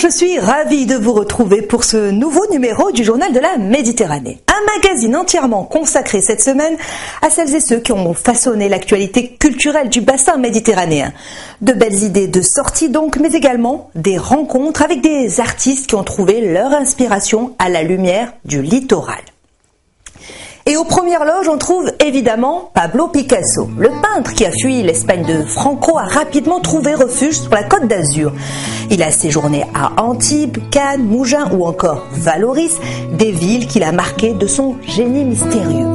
je suis ravie de vous retrouver pour ce nouveau numéro du Journal de la Méditerranée. Un magazine entièrement consacré cette semaine à celles et ceux qui ont façonné l'actualité culturelle du bassin méditerranéen. De belles idées de sortie donc, mais également des rencontres avec des artistes qui ont trouvé leur inspiration à la lumière du littoral. Et aux premières loges, on trouve évidemment Pablo Picasso. Le peintre qui a fui l'Espagne de Franco a rapidement trouvé refuge sur la Côte d'Azur. Il a séjourné à Antibes, Cannes, Mougins ou encore Vallauris, des villes qu'il a marquées de son génie mystérieux.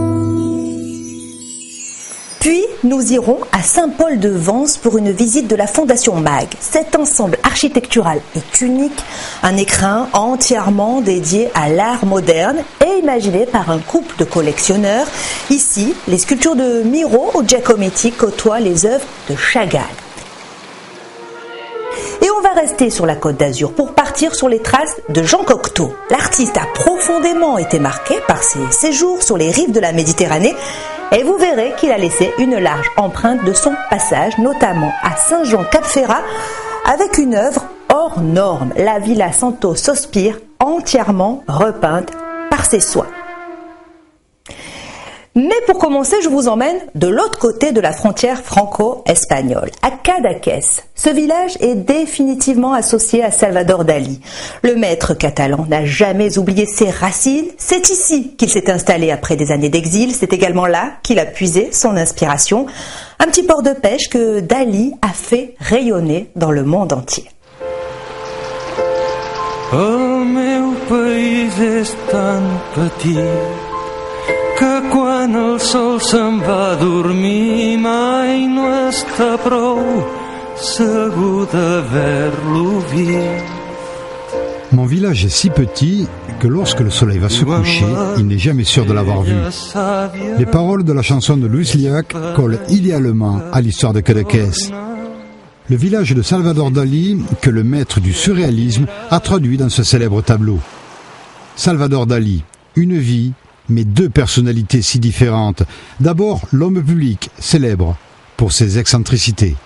Puis, nous irons à Saint-Paul-de-Vence pour une visite de la Fondation MAG. Cet ensemble architectural est unique, un écrin entièrement dédié à l'art moderne et imaginé par un couple de collectionneurs. Ici, les sculptures de Miro ou Giacometti côtoient les œuvres de Chagall. Et on va rester sur la Côte d'Azur pour partir sur les traces de Jean Cocteau. L'artiste a profondément été marqué par ses séjours sur les rives de la Méditerranée et vous verrez qu'il a laissé une large empreinte de son passage, notamment à Saint-Jean-Cap-Ferrat, avec une œuvre hors norme, la Villa Santo Sospir, entièrement repeinte par ses soins. Mais pour commencer, je vous emmène de l'autre côté de la frontière franco-espagnole, à Cadaqués. Ce village est définitivement associé à Salvador Dalí. Le maître catalan n'a jamais oublié ses racines. C'est ici qu'il s'est installé après des années d'exil. C'est également là qu'il a puisé son inspiration. Un petit port de pêche que Dalí a fait rayonner dans le monde entier. El meu país és tan petit que quan el sol se'n va dormir mai no està prou segur d'haver-lo vist. Mon village est si petit que lorsque le soleil va se coucher, il n'est jamais sûr de l'avoir vu. Les paroles de la chanson de Luis Llach collent idéalement à l'histoire de Cadaqués. Le village de Salvador Dalí que le maître du surréalisme a traduit dans ce célèbre tableau. Salvador Dalí, une vie, mais deux personnalités si différentes. D'abord, l'homme public, célèbre pour ses excentricités.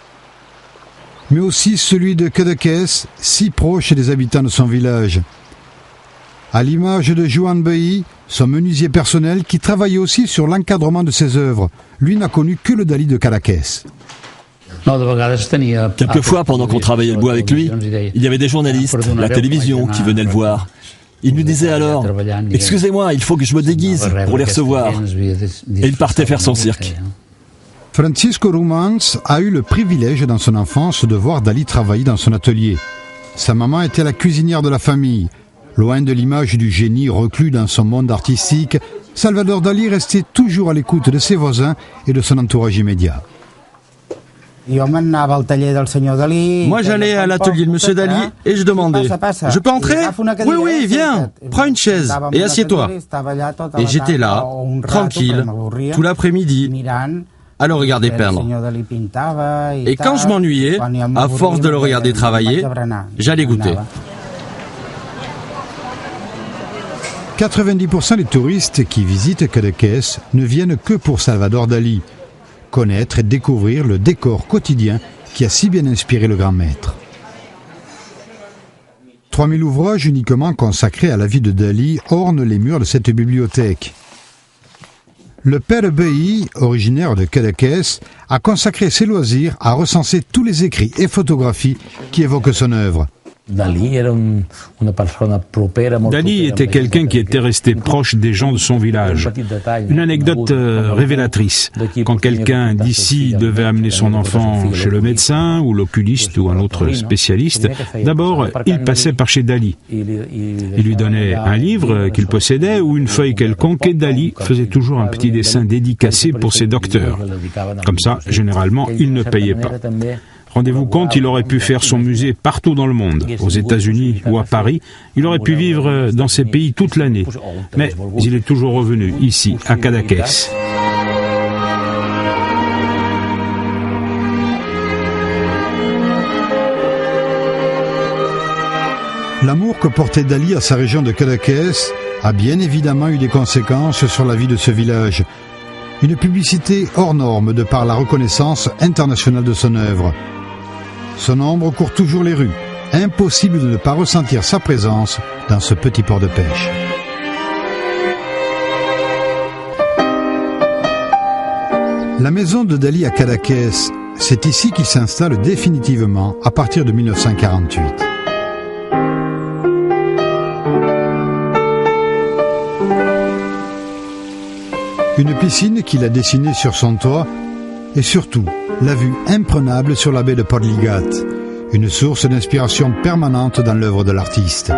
Mais aussi celui de Cadaqués, si proche des habitants de son village. À l'image de Joan Bahí, son menuisier personnel qui travaillait aussi sur l'encadrement de ses œuvres. Lui n'a connu que le Dalí de Cadaqués. Quelquefois, pendant qu'on travaillait le bois avec lui, il y avait des journalistes, la télévision qui venaient le voir. Il nous disait alors « Excusez-moi, il faut que je me déguise pour les recevoir ». Et il partait faire son cirque. Francisco Rumans a eu le privilège dans son enfance de voir Dalí travailler dans son atelier. Sa maman était la cuisinière de la famille. Loin de l'image du génie reclus dans son monde artistique, Salvador Dalí restait toujours à l'écoute de ses voisins et de son entourage immédiat. Moi, j'allais à l'atelier de M. Dalí et je demandais « Je peux entrer ?»« Oui, oui, viens, prends une chaise et assieds-toi. » Et j'étais là, tranquille, tout l'après-midi, à le regarder peindre. Et quand je m'ennuyais, à force de le regarder travailler, j'allais goûter. 90% des touristes qui visitent Cadaqués ne viennent que pour Salvador Dalí. Connaître et découvrir le décor quotidien qui a si bien inspiré le grand maître. 3000 ouvrages uniquement consacrés à la vie de Dalí ornent les murs de cette bibliothèque. Le père Bahí, originaire de Cadaqués, a consacré ses loisirs à recenser tous les écrits et photographies qui évoquent son œuvre. Dalí était quelqu'un qui était resté proche des gens de son village. Une anecdote révélatrice. Quand quelqu'un d'ici devait amener son enfant chez le médecin ou l'oculiste ou un autre spécialiste, d'abord, il passait par chez Dalí. Il lui donnait un livre qu'il possédait ou une feuille quelconque et Dalí faisait toujours un petit dessin dédicacé pour ses docteurs. Comme ça, généralement, il ne payait pas. Rendez-vous compte, il aurait pu faire son musée partout dans le monde, aux États-Unis ou à Paris. Il aurait pu vivre dans ces pays toute l'année. Mais il est toujours revenu ici, à Cadaqués. L'amour que portait Dalí à sa région de Cadaqués a bien évidemment eu des conséquences sur la vie de ce village. Une publicité hors norme de par la reconnaissance internationale de son œuvre. Son ombre court toujours les rues. impossible de ne pas ressentir sa présence dans ce petit port de pêche. La maison de Dali à Cadaqués, c'est ici qu'il s'installe définitivement à partir de 1948. Une piscine qu'il a dessinée sur son toit et surtout la vue imprenable sur la baie de Portligat, une source d'inspiration permanente dans l'œuvre de l'artiste.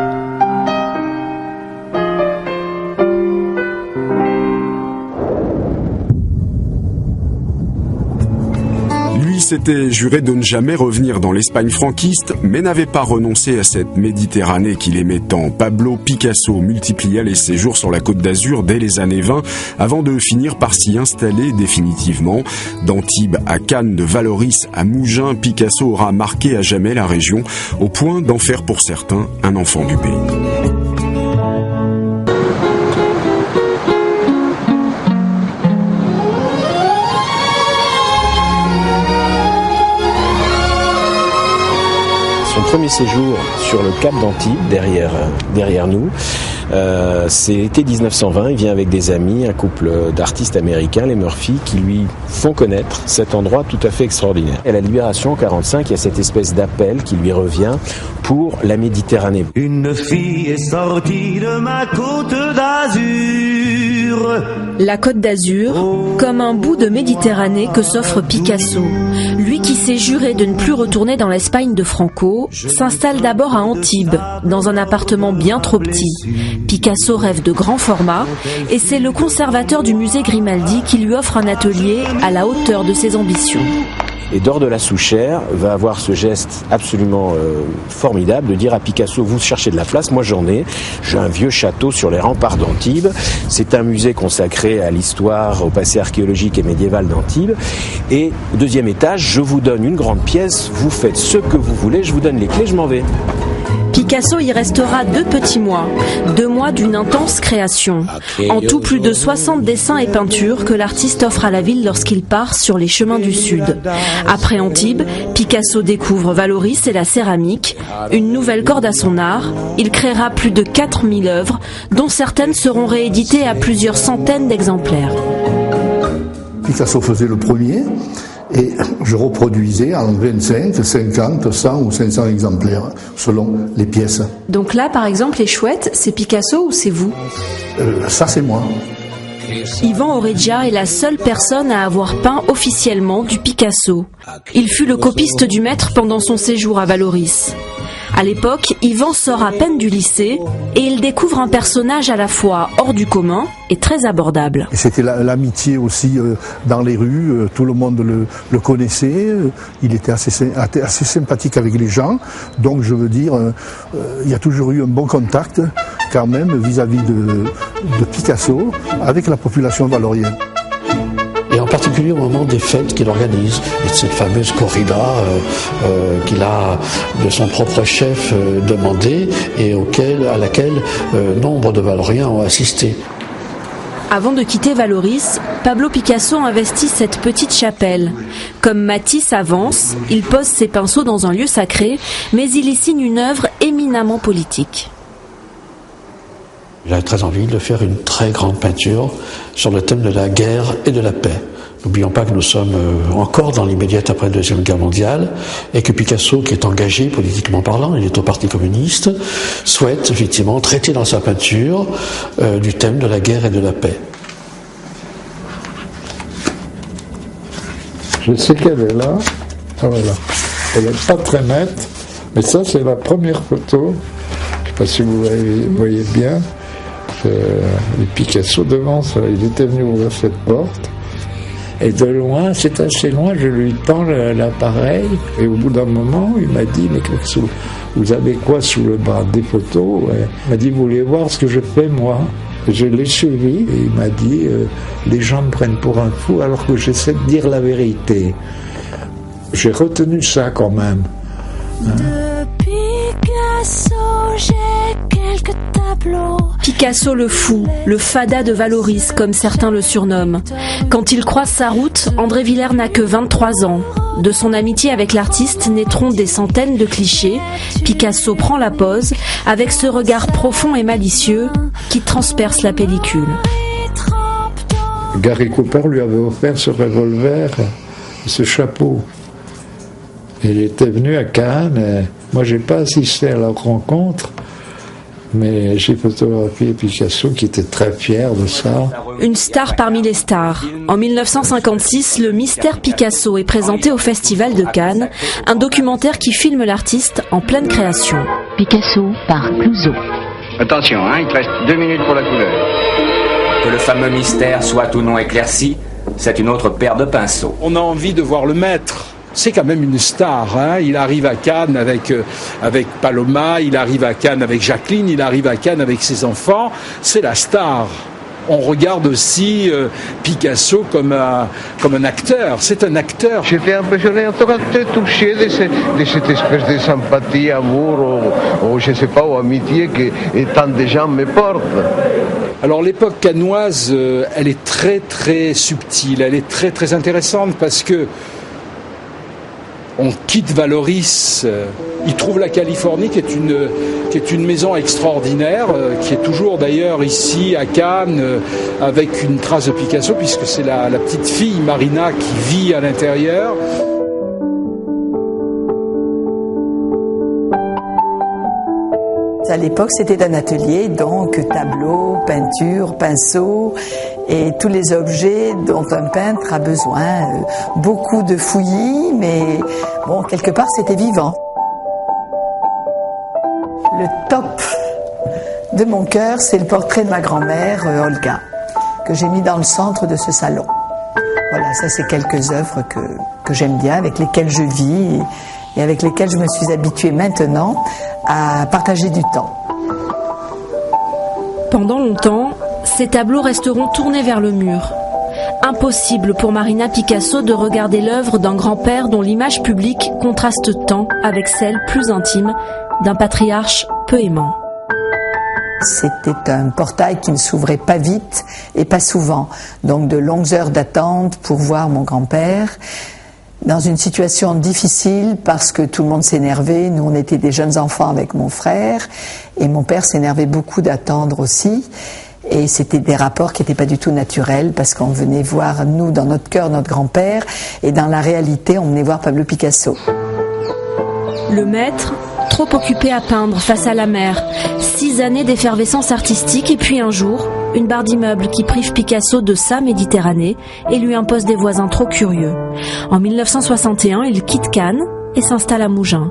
S'était juré de ne jamais revenir dans l'Espagne franquiste, mais n'avait pas renoncé à cette Méditerranée qu'il aimait tant. Pablo Picasso multiplia les séjours sur la Côte d'Azur dès les années 20, avant de finir par s'y installer définitivement. D'Antibes à Cannes, de Vallauris à Mougins, Picasso aura marqué à jamais la région, au point d'en faire pour certains un enfant du pays. Son premier séjour sur le cap d'Antibes, derrière nous, c'est l'été 1920. Il vient avec des amis, un couple d'artistes américains, les Murphy, qui lui font connaître cet endroit tout à fait extraordinaire. À la Libération en 1945, il y a cette espèce d'appel qui lui revient pour la Méditerranée. Une fille est sortie de ma côte d'Azur. La Côte d'Azur, comme un bout de Méditerranée que s'offre Picasso. Lui qui s'est juré de ne plus retourner dans l'Espagne de Franco, s'installe d'abord à Antibes, dans un appartement bien trop petit. Picasso rêve de grand format et c'est le conservateur du musée Grimaldi qui lui offre un atelier à la hauteur de ses ambitions. Et Dore de la Souchère va avoir ce geste absolument formidable de dire à Picasso, vous cherchez de la place, moi j'en ai. J'ai un vieux château sur les remparts d'Antibes. C'est un musée consacré à l'histoire, au passé archéologique et médiéval d'Antibes. Et au deuxième étage, je vous donne une grande pièce, vous faites ce que vous voulez, je vous donne les clés, je m'en vais. Picasso y restera 2 petits mois, 2 mois d'une intense création. En tout, plus de 60 dessins et peintures que l'artiste offre à la ville lorsqu'il part sur les chemins du Sud. Après Antibes, Picasso découvre Vallauris et la céramique, une nouvelle corde à son art. Il créera plus de 4000 œuvres, dont certaines seront rééditées à plusieurs centaines d'exemplaires. Picasso faisait le premier. Et je reproduisais en 25, 50, 100 ou 500 exemplaires, selon les pièces. Donc là, par exemple, les chouettes, c'est Picasso ou c'est vous ? Ça, c'est moi. Yvan Oregia est la seule personne à avoir peint officiellement du Picasso. Il fut le copiste du maître pendant son séjour à Vallauris. À l'époque, Yvan sort à peine du lycée et il découvre un personnage à la fois hors du commun et très abordable. Et c'était l'amitié aussi dans les rues, tout le monde le connaissait, il était assez sympathique avec les gens, donc je veux dire, il y a toujours eu un bon contact quand même vis-à-vis de Picasso avec la population vallorienne. Et en particulier au moment des fêtes qu'il organise, et de cette fameuse corrida qu'il a de son propre chef demandé et à laquelle nombre de Valloriens ont assisté. Avant de quitter Vallauris, Pablo Picasso investit cette petite chapelle. Comme Matisse avance, il pose ses pinceaux dans un lieu sacré, mais il y signe une œuvre éminemment politique. Il a très envie de faire une très grande peinture sur le thème de la guerre et de la paix. N'oublions pas que nous sommes encore dans l'immédiate après la Deuxième Guerre mondiale et que Picasso, qui est engagé politiquement parlant, il est au Parti communiste, souhaite effectivement traiter dans sa peinture du thème de la guerre et de la paix. Je sais qu'elle est là. Ah, voilà. Elle n'est pas très nette, mais ça c'est la première photo. Je ne sais pas si vous voyez bien. Et Picasso devant ça, il était venu ouvrir cette porte. Et de loin, c'est assez loin, je lui tends l'appareil. Et au bout d'un moment, il m'a dit, mais vous avez quoi sous le bras? Des photos? Il m'a dit, vous voulez voir ce que je fais moi? Je l'ai suivi et il m'a dit, les gens me prennent pour un fou alors que j'essaie de dire la vérité. J'ai retenu ça quand même. De Picasso, j'ai quelques tableaux. Picasso le fou, le fada de Vallauris, comme certains le surnomment. Quand il croise sa route, André Villers n'a que 23 ans. De son amitié avec l'artiste naîtront des centaines de clichés. Picasso prend la pose avec ce regard profond et malicieux qui transperce la pellicule. Gary Cooper lui avait offert ce revolver, ce chapeau. Il était venu à Cannes. Et moi, j'ai pas assisté à leur rencontre, mais j'ai photographié Picasso qui était très fier de ça. Une star parmi les stars. En 1956, le mystère Picasso est présenté au Festival de Cannes, un documentaire qui filme l'artiste en pleine création. Picasso par Clouzot. Attention, il te reste 2 minutes pour la couleur. Que le fameux mystère soit ou non éclairci, c'est une autre paire de pinceaux. On a envie de voir le maître. C'est quand même une star, hein. Il arrive à Cannes avec Paloma, il arrive à Cannes avec Jacqueline, il arrive à Cannes avec ses enfants. C'est la star. On regarde aussi Picasso comme un acteur. C'est un acteur. J'étais impressionné, en tout cas très touché de cette espèce de sympathie, amour, ou je ne sais pas, ou amitié que tant de gens me portent. Alors l'époque cannoise, elle est très très subtile, elle est très très intéressante parce que on quitte Vallauris, il trouve la Californie qui est une maison extraordinaire, qui est toujours d'ailleurs ici à Cannes avec une trace de Picasso puisque c'est la petite fille Marina qui vit à l'intérieur. À l'époque, c'était un atelier, donc tableaux, peintures, pinceaux et tous les objets dont un peintre a besoin. Beaucoup de fouillis, mais bon, quelque part, c'était vivant. Le top de mon cœur, c'est le portrait de ma grand-mère, Olga, que j'ai mis dans le centre de ce salon. Voilà, ça, c'est quelques œuvres que j'aime bien, avec lesquelles je vis et avec lesquelles je me suis habituée maintenant à partager du temps. Pendant longtemps, ces tableaux resteront tournés vers le mur. Impossible pour Marina Picasso de regarder l'œuvre d'un grand-père dont l'image publique contraste tant avec celle plus intime d'un patriarche peu aimant. C'était un portail qui ne s'ouvrait pas vite et pas souvent, donc de longues heures d'attente pour voir mon grand-père. Dans une situation difficile parce que tout le monde s'énervait, nous on était des jeunes enfants avec mon frère et mon père s'énervait beaucoup d'attendre aussi et c'était des rapports qui n'étaient pas du tout naturels parce qu'on venait voir nous dans notre cœur notre grand-père et dans la réalité on venait voir Pablo Picasso. Le maître, trop occupé à peindre face à la mer, 6 années d'effervescence artistique et puis un jour, une barre d'immeuble qui prive Picasso de sa Méditerranée et lui impose des voisins trop curieux. En 1961, il quitte Cannes et s'installe à Mougins.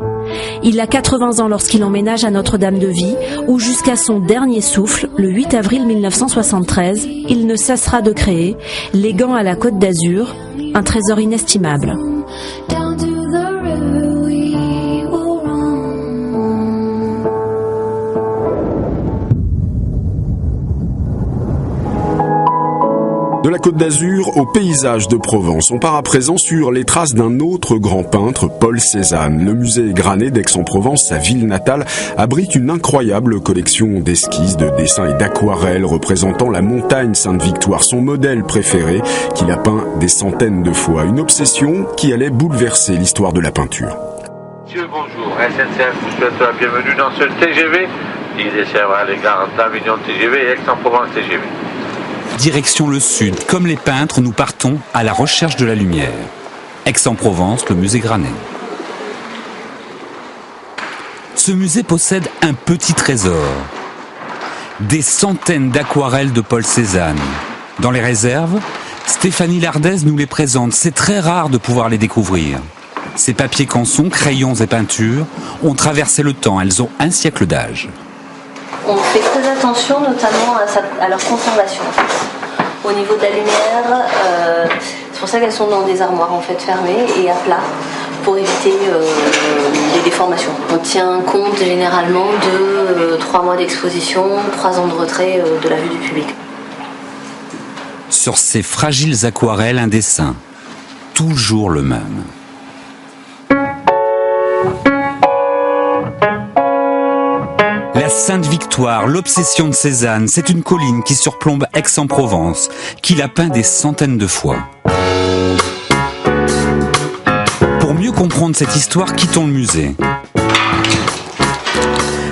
Il a 80 ans lorsqu'il emménage à Notre-Dame-de-Vie, où jusqu'à son dernier souffle, le 8 avril 1973, il ne cessera de créer, léguant à la Côte d'Azur, un trésor inestimable. De la Côte d'Azur au paysage de Provence, on part à présent sur les traces d'un autre grand peintre, Paul Cézanne. Le musée Granet d'Aix-en-Provence, sa ville natale, abrite une incroyable collection d'esquisses, de dessins et d'aquarelles représentant la montagne Sainte-Victoire, son modèle préféré, qu'il a peint des centaines de fois. Une obsession qui allait bouleverser l'histoire de la peinture. Monsieur, bonjour. SNCF vous souhaite la bienvenue dans ce TGV. Il desservira les gares d'Avignon TGV et Aix-en-Provence TGV. Direction le sud, comme les peintres, nous partons à la recherche de la lumière. Aix-en-Provence, le musée Granet. Ce musée possède un petit trésor. Des centaines d'aquarelles de Paul Cézanne. Dans les réserves, Stéphanie Lardès nous les présente. C'est très rare de pouvoir les découvrir. Ces papiers canson, crayons et peintures ont traversé le temps. Elles ont un siècle d'âge. On fait très attention notamment à leur conservation. Au niveau de la lumière, c'est pour ça qu'elles sont dans des armoires en fait fermées et à plat pour éviter les déformations. On tient compte généralement de 3 mois d'exposition, 3 ans de retrait de la vue du public. Sur ces fragiles aquarelles, un dessin, toujours le même. La Sainte-Victoire, l'obsession de Cézanne, c'est une colline qui surplombe Aix-en-Provence, qu'il a peint des centaines de fois. mieux comprendre cette histoire, quittons le musée.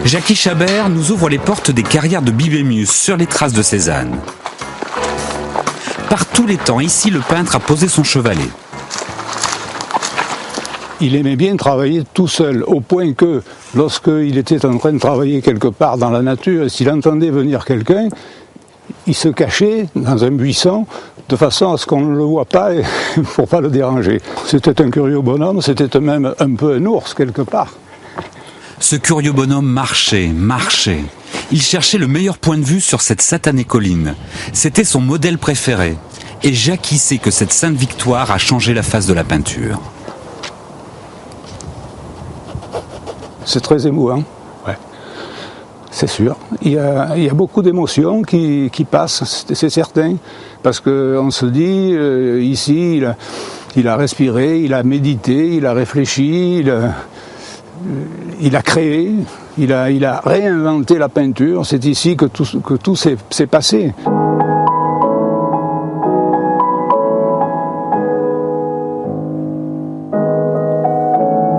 Jackie Chabert nous ouvre les portes des carrières de Bibémius sur les traces de Cézanne. Par tous les temps, ici, le peintre a posé son chevalet. Il aimait bien travailler tout seul, au point que, lorsqu'il était en train de travailler quelque part dans la nature, et s'il entendait venir quelqu'un, il se cachait dans un buisson, de façon à ce qu'on ne le voit pas, pour pas le déranger. C'était un curieux bonhomme, c'était même un peu un ours, quelque part. Ce curieux bonhomme marchait. Il cherchait le meilleur point de vue sur cette satanée colline. C'était son modèle préféré. Et Jackie sait que cette sainte victoire a changé la face de la peinture. C'est très émouvant, ouais. C'est sûr. Il y a beaucoup d'émotions qui passent, c'est certain. Parce qu'on se dit, ici, il a respiré, il a médité, il a réfléchi, il a créé, il a réinventé la peinture. C'est ici que tout s'est passé.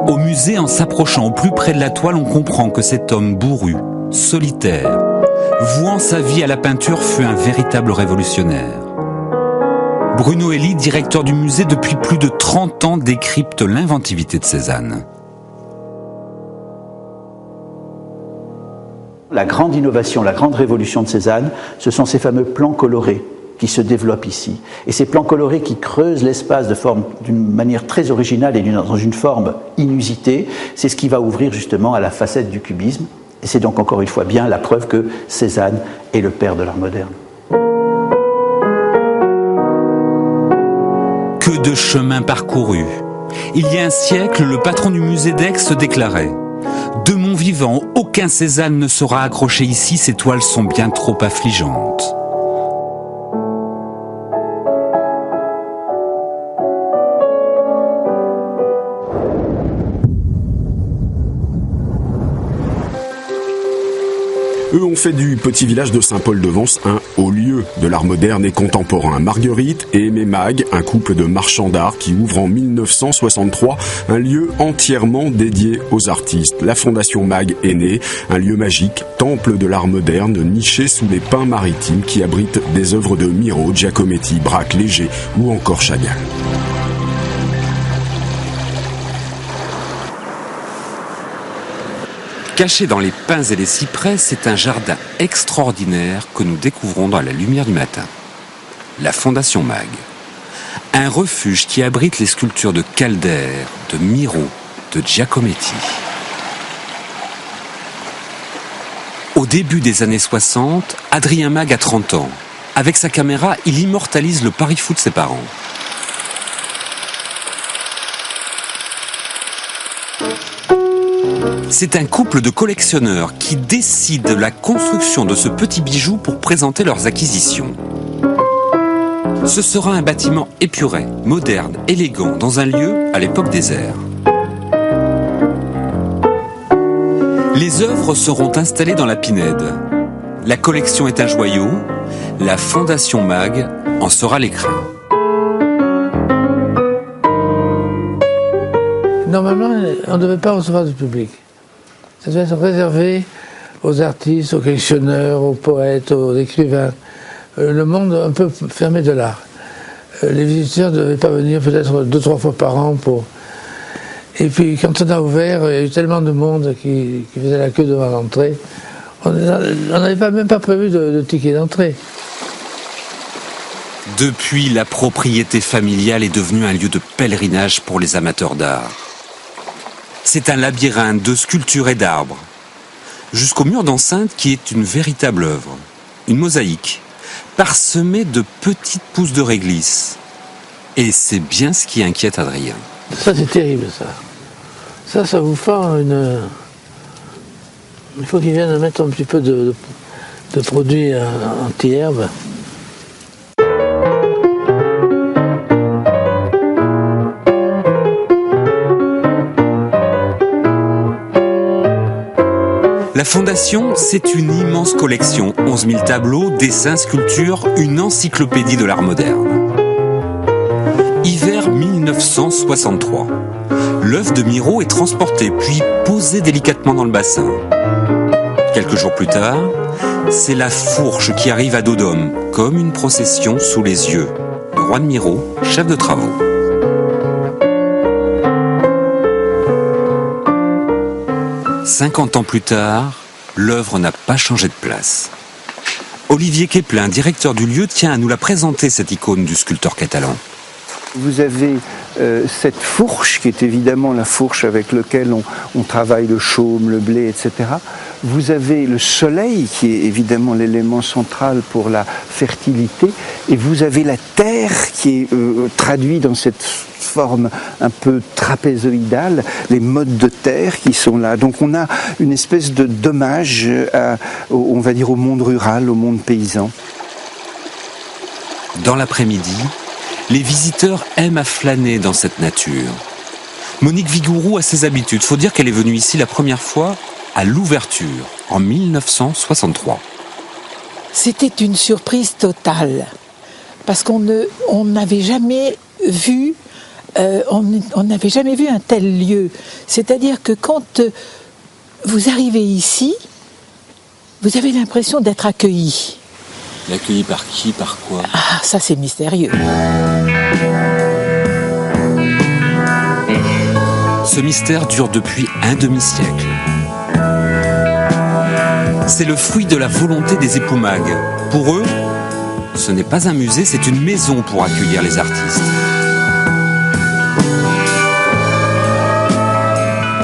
Au musée, en s'approchant au plus près de la toile, on comprend que cet homme bourru, solitaire, vouant sa vie à la peinture, fut un véritable révolutionnaire. Bruno Elie, directeur du musée depuis plus de 30 ans, décrypte l'inventivité de Cézanne. La grande innovation, la grande révolution de Cézanne, ce sont ces fameux plans colorés qui se développent ici. Et ces plans colorés qui creusent l'espace d'une manière très originale et dans une forme inusitée, c'est ce qui va ouvrir justement à la facette du cubisme. Et c'est donc encore une fois bien la preuve que Cézanne est le père de l'art moderne. Que de chemin parcouru. Il y a un siècle, le patron du musée d'Aix se déclarait: de mon vivant, aucun Cézanne ne sera accroché ici, ces toiles sont bien trop affligeantes. Eux ont fait du petit village de Saint-Paul-de-Vence un haut lieu de l'art moderne et contemporain. Marguerite et Aimé Mag, un couple de marchands d'art qui ouvre en 1963 un lieu entièrement dédié aux artistes. La Fondation Mag est née, un lieu magique, temple de l'art moderne, niché sous les pins maritimes qui abrite des œuvres de Miro, Giacometti, Braque, Léger ou encore Chagall. Caché dans les pins et les cyprès, c'est un jardin extraordinaire que nous découvrons dans la lumière du matin. La Fondation Mag. Un refuge qui abrite les sculptures de Calder, de Miro, de Giacometti. Au début des années 60, Adrien Mag a 30 ans. Avec sa caméra, il immortalise le Paris-Fou de ses parents. C'est un couple de collectionneurs qui décident de la construction de ce petit bijou pour présenter leurs acquisitions. Ce sera un bâtiment épuré, moderne, élégant, dans un lieu à l'époque désert. Les œuvres seront installées dans la Pinède. La collection est un joyau, la Fondation Mag en sera l'écrin. Normalement, on ne devait pas recevoir du public. Ça devait être réservé aux artistes, aux collectionneurs, aux poètes, aux écrivains. Le monde un peu fermé de l'art. Les visiteurs ne devaient pas venir peut-être 2-3 fois par an pour... Et puis quand on a ouvert, il y a eu tellement de monde qui faisait la queue devant l'entrée. On n'avait même pas prévu de ticket d'entrée. Depuis, la propriété familiale est devenue un lieu de pèlerinage pour les amateurs d'art. C'est un labyrinthe de sculptures et d'arbres, jusqu'au mur d'enceinte qui est une véritable œuvre, une mosaïque, parsemée de petites pousses de réglisse. Et c'est bien ce qui inquiète Adrien. Ça c'est terrible ça. Ça vous fend une... Il faut qu'ils viennent mettre un petit peu de produits anti-herbe. La Fondation, c'est une immense collection, 11 000 tableaux, dessins, sculptures, une encyclopédie de l'art moderne. Hiver 1963. L'œuf de Miro est transporté puis posé délicatement dans le bassin. Quelques jours plus tard, c'est la fourche qui arrive à dos d'homme, comme une procession sous les yeux. Le roi de Miro, chef de travaux. « 50 ans plus tard, l'œuvre n'a pas changé de place. Olivier Keplin, directeur du lieu, tient à nous la présenter, cette icône du sculpteur catalan. Vous avez cette fourche qui est évidemment la fourche avec laquelle on travaille le chaume, le blé, etc. Vous avez le soleil qui est évidemment l'élément central pour la fertilité, et vous avez la terre qui est traduite dans cette forme un peu trapézoïdale, les modes de terre qui sont là. Donc on a une espèce de dommage, on va dire, au monde rural, au monde paysan. Dans l'après-midi, les visiteurs aiment à flâner dans cette nature. Monique Vigourou a ses habitudes. Faut dire qu'elle est venue ici la première fois à l'ouverture, en 1963. C'était une surprise totale, parce qu'on n'avait jamais vu, on n'avait jamais vu un tel lieu. C'est-à-dire que quand vous arrivez ici, vous avez l'impression d'être accueilli. Accueilli par qui, par quoi? Ah, ça c'est mystérieux. Ce mystère dure depuis un demi-siècle. C'est le fruit de la volonté des époux Mag. Pour eux, ce n'est pas un musée, c'est une maison pour accueillir les artistes.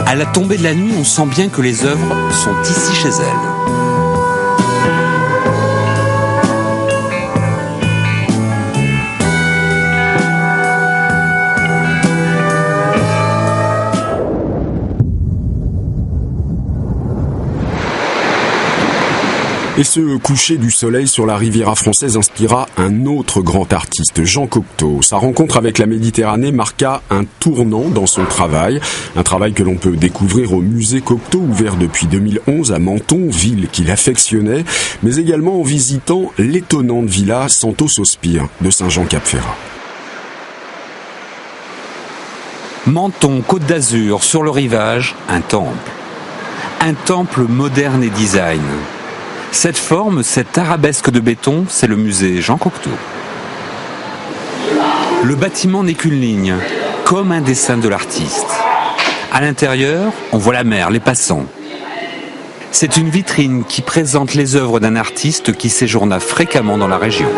À la tombée de la nuit, on sent bien que les œuvres sont ici chez elles. Et ce coucher du soleil sur la Riviera française inspira un autre grand artiste, Jean Cocteau. Sa rencontre avec la Méditerranée marqua un tournant dans son travail. Un travail que l'on peut découvrir au musée Cocteau, ouvert depuis 2011 à Menton, ville qu'il affectionnait, mais également en visitant l'étonnante villa Santos Ospire de Saint-Jean-Cap-Ferrat. Menton, Côte d'Azur, sur le rivage, un temple. Un temple moderne et design. Cette forme, cette arabesque de béton, c'est le musée Jean Cocteau. Le bâtiment n'est qu'une ligne, comme un dessin de l'artiste. À l'intérieur, on voit la mer, les passants. C'est une vitrine qui présente les œuvres d'un artiste qui séjourna fréquemment dans la région.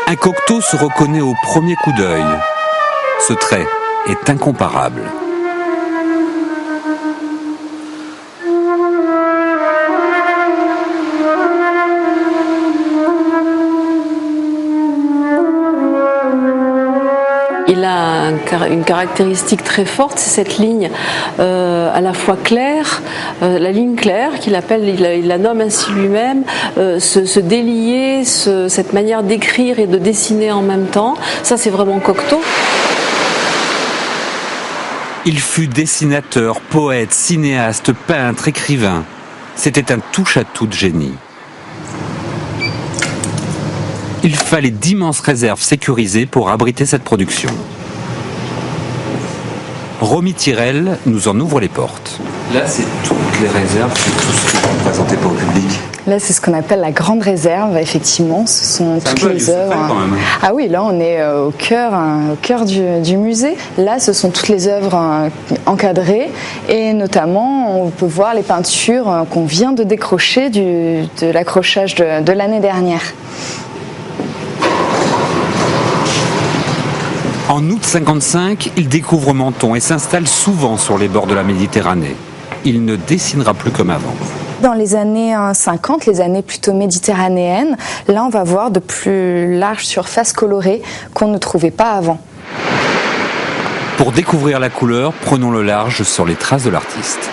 Un Cocteau se reconnaît au premier coup d'œil. Ce trait est incomparable. Il a une caractéristique très forte, c'est cette ligne à la fois claire, la ligne claire qu'il appelle, il la nomme ainsi lui-même, ce délié, cette manière d'écrire et de dessiner en même temps. Ça, c'est vraiment Cocteau. Il fut dessinateur, poète, cinéaste, peintre, écrivain. C'était un touche-à-tout de génie. Il fallait d'immenses réserves sécurisées pour abriter cette production. Romy Tirel nous en ouvre les portes. Là, c'est toutes les réserves, c'est tout ce que vous présentez pas au public. Là, c'est ce qu'on appelle la grande réserve, effectivement. Ce sont toutes les œuvres. Quand même. Ah oui, là, on est au cœur du musée. Là, ce sont toutes les œuvres encadrées. Et notamment, on peut voir les peintures qu'on vient de décrocher de l'accrochage de l'année dernière. En août 1955, il découvre Menton et s'installe souvent sur les bords de la Méditerranée. Il ne dessinera plus comme avant. Dans les années 50, les années plutôt méditerranéennes, là on va voir de plus larges surfaces colorées qu'on ne trouvait pas avant. Pour découvrir la couleur, prenons le large sur les traces de l'artiste.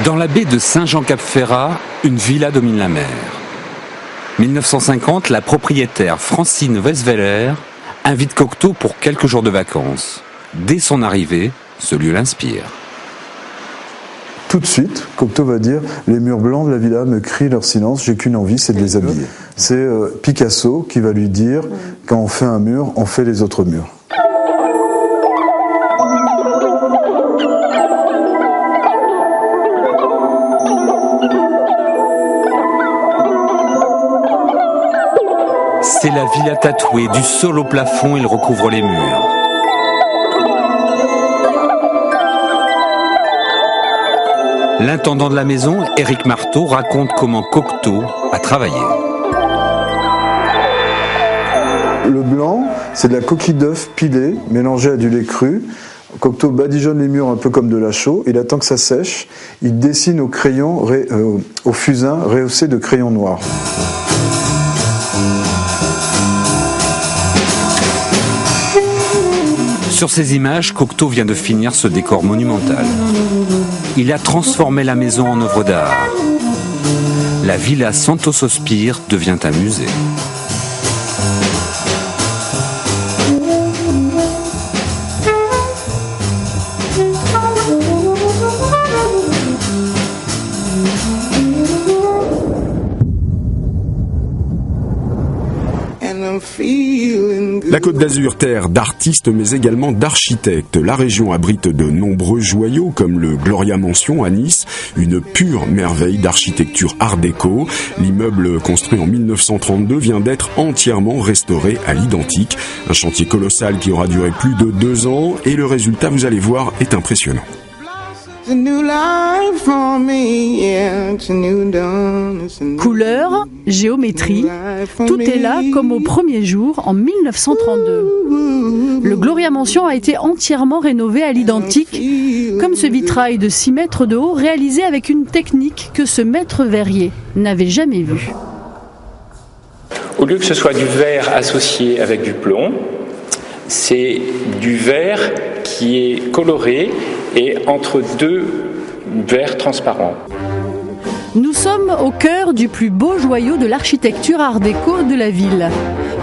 Dans la baie de Saint-Jean-Cap-Ferrat, une villa domine la mer. 1950, la propriétaire Francine Weisweller invite Cocteau pour quelques jours de vacances. Dès son arrivée, Ce lieu l'inspire. Tout de suite, Cocteau va dire « Les murs blancs de la villa me crient leur silence, j'ai qu'une envie, c'est de les habiller ». C'est Picasso qui va lui dire « Quand on fait un mur, on fait les autres murs ». C'est la villa tatouée, du sol au plafond, il recouvre les murs. L'intendant de la maison, Éric Marteau, raconte comment Cocteau a travaillé. Le blanc, c'est de la coquille d'œuf pilée, mélangée à du lait cru. Cocteau badigeonne les murs un peu comme de la chaux. Il attend que ça sèche. Il dessine au crayon, au fusain, rehaussé de crayon noir. Sur ces images, Cocteau vient de finir ce décor monumental. Il a transformé la maison en œuvre d'art. La Villa Santo Sospir devient un musée. La Côte d'Azur, terre d'artistes mais également d'architectes. La région abrite de nombreux joyaux comme le Gloria Mansion à Nice, une pure merveille d'architecture art déco. L'immeuble construit en 1932 vient d'être entièrement restauré à l'identique. Un chantier colossal qui aura duré plus de 2 ans et le résultat, vous allez voir, est impressionnant. Couleurs, géométrie, tout est là comme au premier jour en 1932. Le Gloria Mansion a été entièrement rénové à l'identique, comme ce vitrail de 6 mètres de haut réalisé avec une technique que ce maître verrier n'avait jamais vue. Au lieu que ce soit du verre associé avec du plomb, c'est du verre qui est coloré et entre 2 verres transparents. Nous sommes au cœur du plus beau joyau de l'architecture art déco de la ville,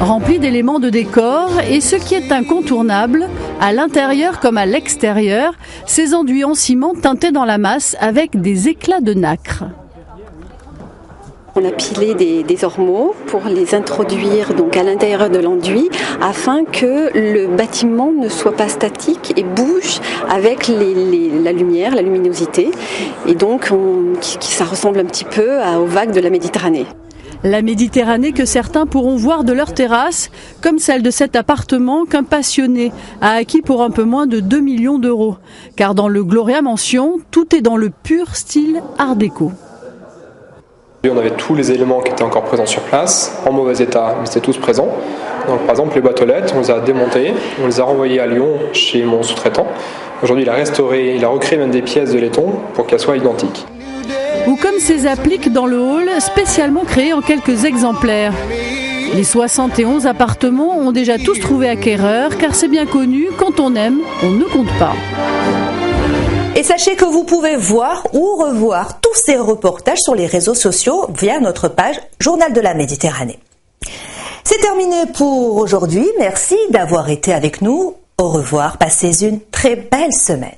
rempli d'éléments de décor et ce qui est incontournable, à l'intérieur comme à l'extérieur, ces enduits en ciment teintés dans la masse avec des éclats de nacre. On a pilé des ormeaux pour les introduire donc à l'intérieur de l'enduit afin que le bâtiment ne soit pas statique et bouge avec la lumière, la luminosité. Et donc ça ressemble un petit peu aux vagues de la Méditerranée. La Méditerranée que certains pourront voir de leur terrasse, comme celle de cet appartement qu'un passionné a acquis pour un peu moins de 2 millions d'euros. Car dans le Gloria Mansion, tout est dans le pur style art déco. On avait tous les éléments qui étaient encore présents sur place, en mauvais état, mais c'était tous présents. Donc, par exemple, les boîtes aux lettres, on les a démontées, on les a renvoyées à Lyon chez mon sous-traitant. Aujourd'hui, il a restauré, il a recréé même des pièces de laiton pour qu'elles soient identiques. Ou comme ces appliques dans le hall, spécialement créées en quelques exemplaires. Les 71 appartements ont déjà tous trouvé acquéreur, car c'est bien connu, quand on aime, on ne compte pas. Et sachez que vous pouvez voir ou revoir tous ces reportages sur les réseaux sociaux via notre page Journal de la Méditerranée. C'est terminé pour aujourd'hui. Merci d'avoir été avec nous. Au revoir. Passez une très belle semaine.